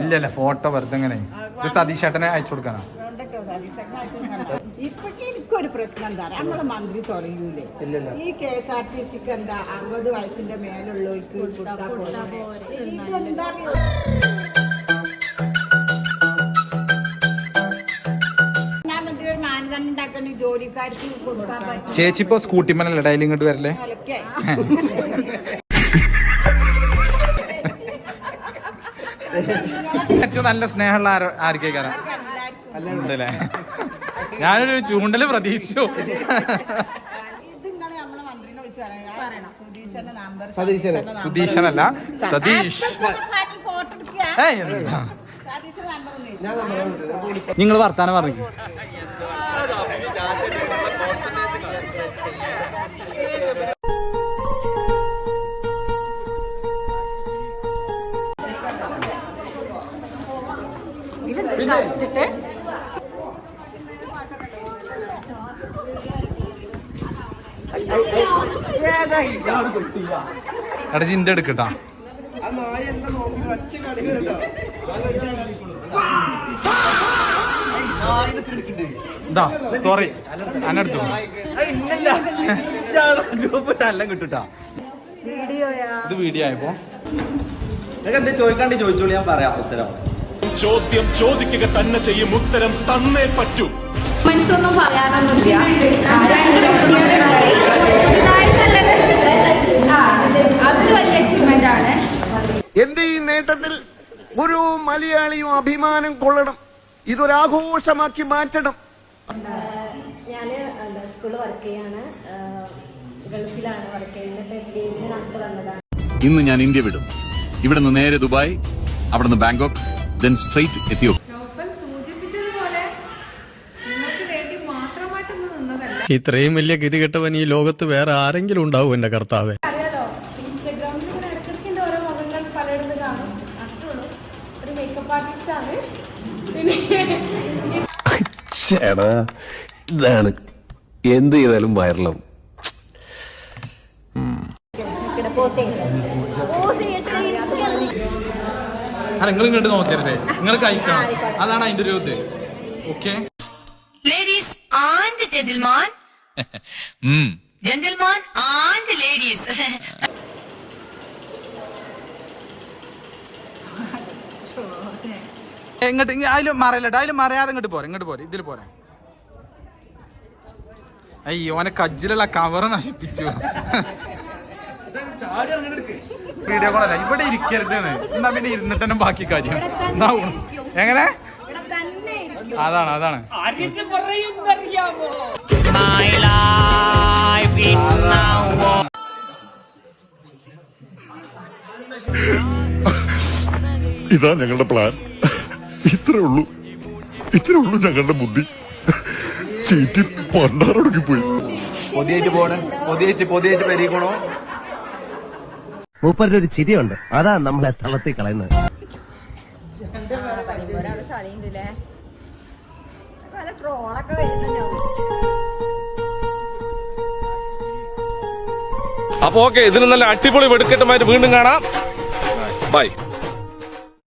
ഇല്ലല്ല ഫോട്ടോ വെറുതെ എങ്ങനെ സതീഷ് ചേട്ടനെ അയച്ചു കൊടുക്കാനാ. ഇപ്പൊ എനിക്കൊരു പ്രശ്നം എന്താ നമ്മളെ മന്ത്രി തുടങ്ങൂലേ ഈ KSRTCക്ക് എന്താ 60 വയസ്സിന്റെ മേലുള്ളവർക്ക് ഇതെന്താ ജോലിക്കാർക്ക് കൊടുക്കാൻ പറ്റും. ചേച്ചി ഇപ്പൊ സ്കൂട്ടി മേലല്ലേ ഡെയിലി ഇങ്ങോട്ട് വരല്ലേ? ഏറ്റവും നല്ല സ്നേഹമുള്ള ആർക്കേക്കാരാ ഉണ്ടല്ലേ? ഞാനൊരു ചൂണ്ടല് പ്രതീക്ഷിച്ചു. സുധീഷനല്ല സതീഷ്. നിങ്ങൾ വർത്താനം പറഞ്ഞു. എടാ ജിന്റെ എടുക്കട്ടാ. സോറി അന്നെടുത്തു കിട്ടുട്ടാ. ഇത് വീഡിയോ ആയപ്പോ എന്താ ചോദിക്കാണ്ട് ചോദിച്ചോളൂ, ഞാൻ പറയാം ഉത്തരം. ചോദ്യം ചോദിക്കുക തന്നെ ചെയ്യും, ഉത്തരം തന്നേ പറ്റൂ. മനസ്സൊന്നും പറയാനൊന്നുമില്ല. അതൊരു വലിയ അച്ചീവ്മെന്റ് ആണ്. എന്റെ ഈ നേട്ടത്തിൽ ഒരു മലയാളിയും അഭിമാനം കൊള്ളണം, ഇതൊരാഘോഷമാക്കി മാറ്റണം. ഞാന് സ്കൂളിൽ വർക്ക് ചെയ്യാണ്, ഗൾഫിലാണ് വർക്ക് ചെയ്യുന്നത്. ലീവിന് നാട്ടിൽ വന്നതാണ്. ഇന്ന് ഞാൻ ഇന്ത്യ വിടും. ഇവിടെ നിന്ന് നേരെ ദുബായ്, അവിടെ നിന്ന് ബാങ്കോക്ക്, then straight എത്തിയോപ്യ. ഇത്രയും വലിയ ഗതികെട്ടവൻ ഈ ലോകത്ത് വേറെ ആരെങ്കിലും ഉണ്ടാവും എന്റെ കർത്താവേ. അറിയാലോ, ഇൻസ്റ്റഗ്രാമിൽ ഇടയ്ക്കിടയ്ക്ക് ഓരോ മുഖങ്ങൾ പലയിടത്ത് കാണും. അത്രയുള്ളൂ. ഒരു മേക്കപ്പ് ആർട്ടിസ്റ്റ് ആണ്. ഇതാണ് എന്ത് ചെയ്താലും വൈറലാവും. നിങ്ങൾ ഇങ്ങോട്ട് നോക്കരുതേ, നിങ്ങൾ കഴിക്കണം. അതാണ് അതിന്റെ ഒരു ഇത്. Okay ladies and gentleman, gentleman and ladies. എങ്ങോട്ട് അതിലും മറയല്ലട്ടോ, അതിലും മറയാതെ ഇങ്ങോട്ട് പോരെ, ഇങ്ങോട്ട് പോരെ, ഇതിൽ പോരെ. അയ്യോ ഓനെ കജ്ജിലുള്ള കവറ് നശിപ്പിച്ചു. വീഡിയോ കോളല്ല, ഇവിടെ ഇരിക്കരുത്. എന്നാ പിന്നെ ഇരുന്നിട്ട് തന്നെ ബാക്കി കാര്യം. എങ്ങനെ? അതാണ് അതാണ്. ഇതാ ഞങ്ങളുടെ പ്ലാൻ. ഇത്രേ ഉള്ളൂ ഞങ്ങളുടെ ബുദ്ധി. ചീറ്റി പണ്ടാറൊടുക്കി പോയി. പൊതിയായിട്ട് പോണേ, പൊതിയായിട്ട് പെരുകണോ? മൂപ്പരുടെ ഒരു ചിരിയുണ്ട്, അതാ നമ്മളെ തളർത്തി കളയുന്നത്. അപ്പൊ ഓക്കെ, ഇതിന് നല്ല അടിപൊളി വെടുക്കെട്ടുമായിട്ട് വീണ്ടും കാണാം. ബൈ.